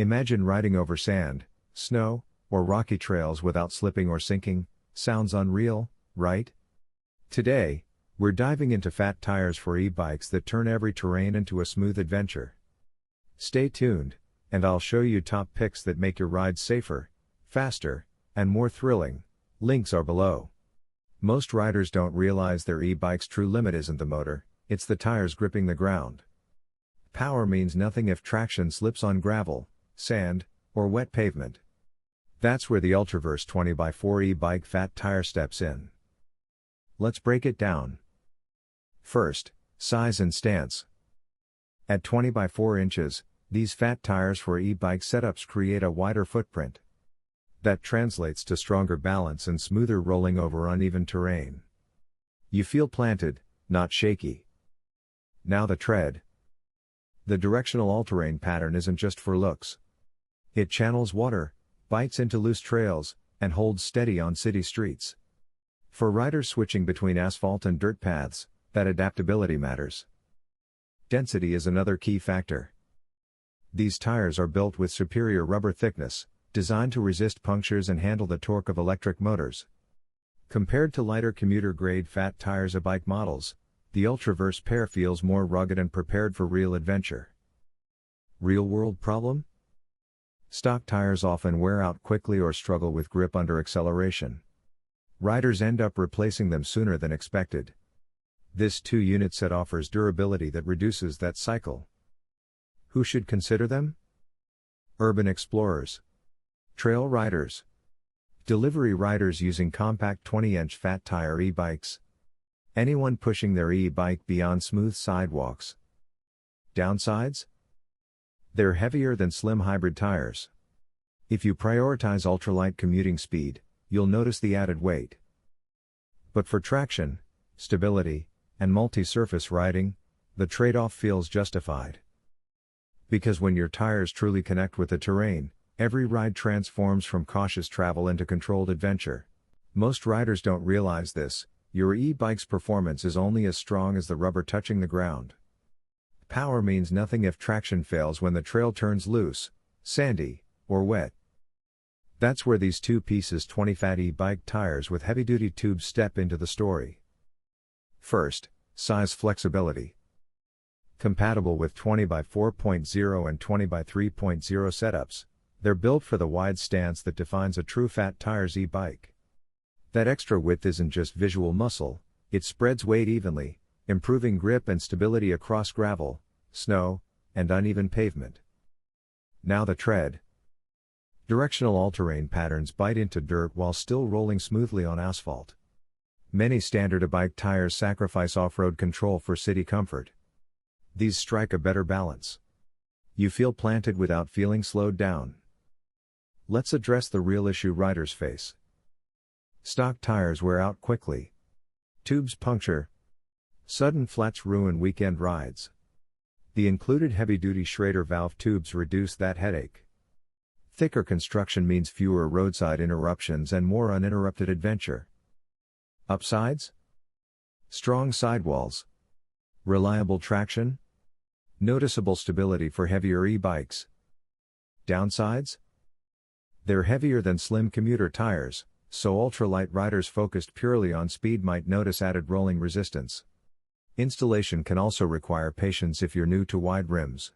Imagine riding over sand, snow, or rocky trails without slipping or sinking. Sounds unreal, right? Today, we're diving into fat tires for e-bikes that turn every terrain into a smooth adventure. Stay tuned, and I'll show you top picks that make your rides safer, faster, and more thrilling. Links are below. Most riders don't realize their e-bike's true limit isn't the motor, it's the tires gripping the ground. Power means nothing if traction slips on gravel, sand, or wet pavement. That's where the Ultraverse 20x4 e-bike fat tire steps in. Let's break it down. First, size and stance. At 20x4 inches, these fat tires for e-bike setups create a wider footprint. That translates to stronger balance and smoother rolling over uneven terrain. You feel planted, not shaky. Now the tread. The directional all-terrain pattern isn't just for looks. It channels water, bites into loose trails, and holds steady on city streets. For riders switching between asphalt and dirt paths, that adaptability matters. Density is another key factor. These tires are built with superior rubber thickness, designed to resist punctures and handle the torque of electric motors. Compared to lighter commuter-grade fat tires of bike models, the Ultraverse pair feels more rugged and prepared for real adventure. Real-world problem? Stock tires often wear out quickly or struggle with grip under acceleration. Riders end up replacing them sooner than expected. This 2-unit set offers durability that reduces that cycle. Who should consider them? Urban explorers, trail riders, delivery riders using compact 20-inch fat tire e-bikes, anyone pushing their e-bike beyond smooth sidewalks. Downsides? They're heavier than slim hybrid tires. If you prioritize ultralight commuting speed, you'll notice the added weight. But for traction, stability, and multi-surface riding, the trade-off feels justified. Because when your tires truly connect with the terrain, every ride transforms from cautious travel into controlled adventure. Most riders don't realize this. Your e-bike's performance is only as strong as the rubber touching the ground. Power means nothing if traction fails when the trail turns loose, sandy, or wet. That's where these 2-pieces 20 fat e-bike tires with heavy-duty tubes step into the story. First, size flexibility. Compatible with 20x4.0 and 20x3.0 setups, they're built for the wide stance that defines a true fat tires e-bike. That extra width isn't just visual muscle, it spreads weight evenly, improving grip and stability across gravel, snow, and uneven pavement. Now the tread. Directional all-terrain patterns bite into dirt while still rolling smoothly on asphalt. Many standard e-bike tires sacrifice off-road control for city comfort. These strike a better balance. You feel planted without feeling slowed down. Let's address the real issue riders face. Stock tires wear out quickly. Tubes puncture. Sudden flats ruin weekend rides. The included heavy-duty Schrader valve tubes reduce that headache. Thicker construction means fewer roadside interruptions and more uninterrupted adventure. Upsides? Strong sidewalls. Reliable traction. Noticeable stability for heavier e-bikes. Downsides? They're heavier than slim commuter tires, so ultralight riders focused purely on speed might notice added rolling resistance. Installation can also require patience if you're new to wide rims.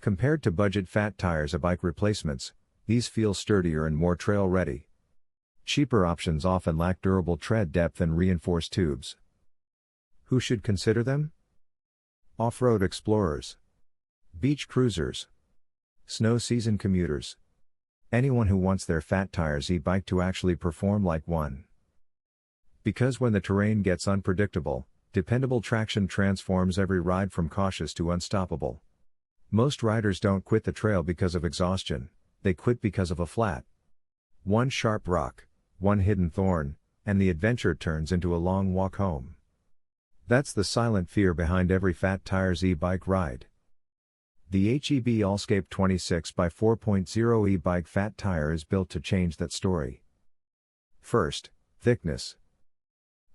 Compared to budget fat tires e-bike replacements, these feel sturdier and more trail-ready. Cheaper options often lack durable tread depth and reinforced tubes. Who should consider them? Off-road explorers, beach cruisers, snow season commuters. Anyone who wants their fat tires e-bike to actually perform like one. Because when the terrain gets unpredictable, dependable traction transforms every ride from cautious to unstoppable. Most riders don't quit the trail because of exhaustion, they quit because of a flat. One sharp rock, one hidden thorn, and the adventure turns into a long walk home. That's the silent fear behind every fat tires e-bike ride. The HEB Allscape 26x4.0 e-bike fat tire is built to change that story. First, thickness.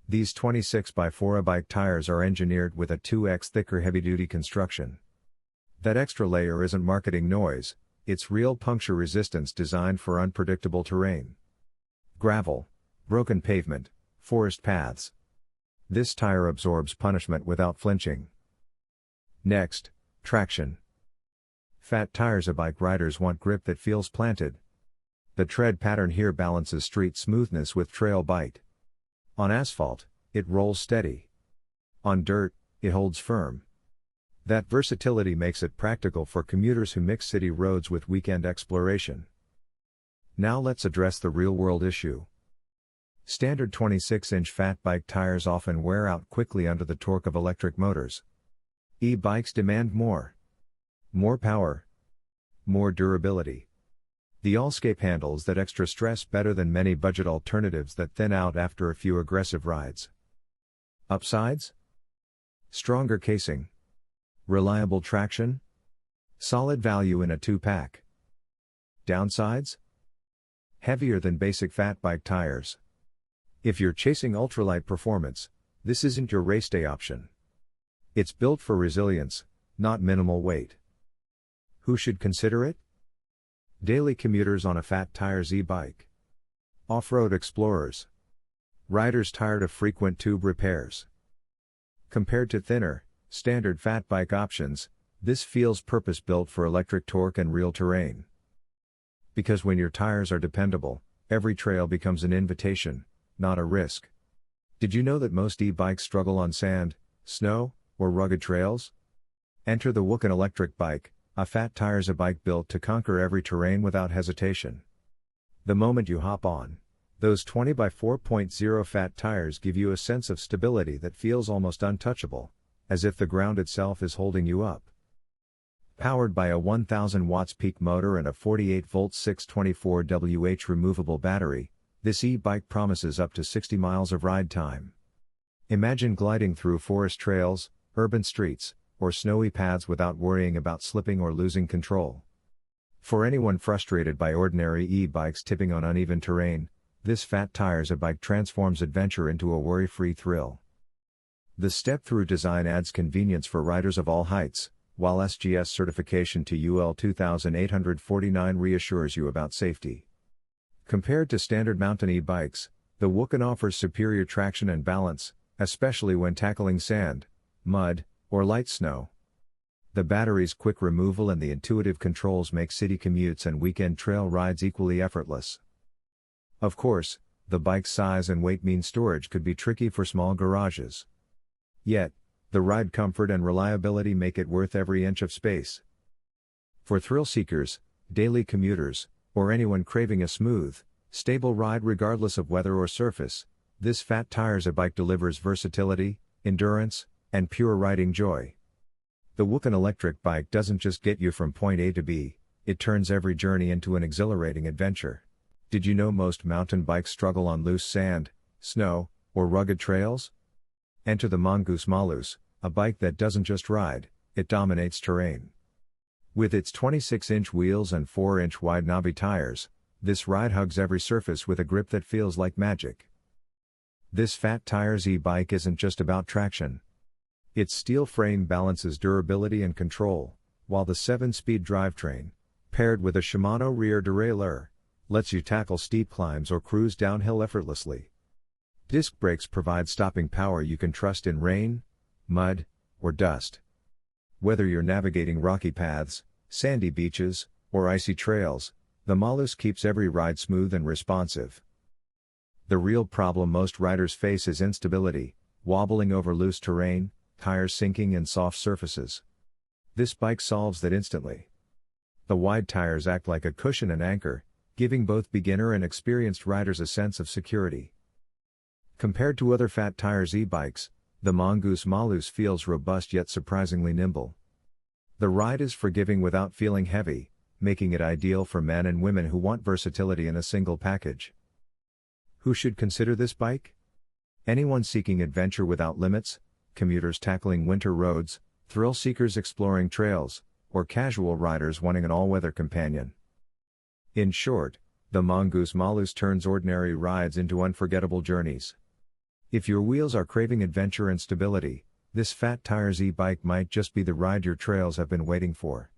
These 26x4 e-bike tires are engineered with a 2x thicker heavy-duty construction. That extra layer isn't marketing noise, It's real puncture resistance designed for unpredictable terrain. Gravel, broken pavement, forest paths. This tire absorbs punishment without flinching. Next, traction. Fat tires. E-bike riders want grip that feels planted. The tread pattern here balances street smoothness with trail bite. On asphalt, it rolls steady. On dirt, it holds firm. That versatility makes it practical for commuters who mix city roads with weekend exploration. Now let's address the real-world issue. Standard 26-inch fat bike tires often wear out quickly under the torque of electric motors. E-bikes demand more. More power. More durability. The Allscape handles that extra stress better than many budget alternatives that thin out after a few aggressive rides. Upsides? Stronger casing. Reliable traction. Solid value in a 2-pack. Downsides? Heavier than basic fat bike tires. If you're chasing ultralight performance, this isn't your race day option. It's built for resilience, not minimal weight. Who should consider it? Daily commuters on a fat tires e-bike. Off-road explorers. Riders tired of frequent tube repairs. Compared to thinner, standard fat bike options, this feels purpose-built for electric torque and real terrain. Because when your tires are dependable, every trail becomes an invitation, not a risk. Did you know that most e-bikes struggle on sand, snow, or rugged trails? Enter the Woken electric bike, a fat tires e-bike built to conquer every terrain without hesitation. The moment you hop on, those 20 by 4.0 fat tires give you a sense of stability that feels almost untouchable, as if the ground itself is holding you up. Powered by a 1000 watts peak motor and a 48 volt 624 Wh removable battery, this e-bike promises up to 60 miles of ride time. Imagine gliding through forest trails, urban streets, or snowy paths without worrying about slipping or losing control. For anyone frustrated by ordinary e-bikes tipping on uneven terrain, this fat tires e-bike transforms adventure into a worry-free thrill. The step-through design adds convenience for riders of all heights, while SGS certification to UL 2849 reassures you about safety. Compared to standard mountain e-bikes, the Woken offers superior traction and balance, especially when tackling sand, mud, or light snow. The battery's quick removal and the intuitive controls make city commutes and weekend trail rides equally effortless. Of course, the bike's size and weight mean storage could be tricky for small garages. Yet, the ride comfort and reliability make it worth every inch of space. For thrill seekers, daily commuters, or anyone craving a smooth, stable ride regardless of weather or surface, this fat tires e-bike delivers versatility, endurance, and pure riding joy. The Woken electric bike doesn't just get you from point A to B, it turns every journey into an exhilarating adventure. Did you know most mountain bikes struggle on loose sand, snow, or rugged trails? Enter the Mongoose Malus, a bike that doesn't just ride, it dominates terrain. With its 26-inch wheels and 4-inch wide knobby tires, this ride hugs every surface with a grip that feels like magic. This fat tires e-bike isn't just about traction. Its steel frame balances durability and control, while the 7-speed drivetrain, paired with a Shimano rear derailleur, lets you tackle steep climbs or cruise downhill effortlessly. Disc brakes provide stopping power you can trust in rain, mud, or dust. Whether you're navigating rocky paths, sandy beaches, or icy trails, the Malus keeps every ride smooth and responsive. The real problem most riders face is instability, wobbling over loose terrain, tires sinking in soft surfaces. This bike solves that instantly. The wide tires act like a cushion and anchor, giving both beginner and experienced riders a sense of security. Compared to other fat tires e-bikes, the Mongoose Malus feels robust yet surprisingly nimble. The ride is forgiving without feeling heavy, making it ideal for men and women who want versatility in a single package. Who should consider this bike? Anyone seeking adventure without limits, commuters tackling winter roads, thrill seekers exploring trails, or casual riders wanting an all-weather companion. In short, the Mongoose Malus turns ordinary rides into unforgettable journeys. If your wheels are craving adventure and stability, this fat tires e-bike might just be the ride your trails have been waiting for.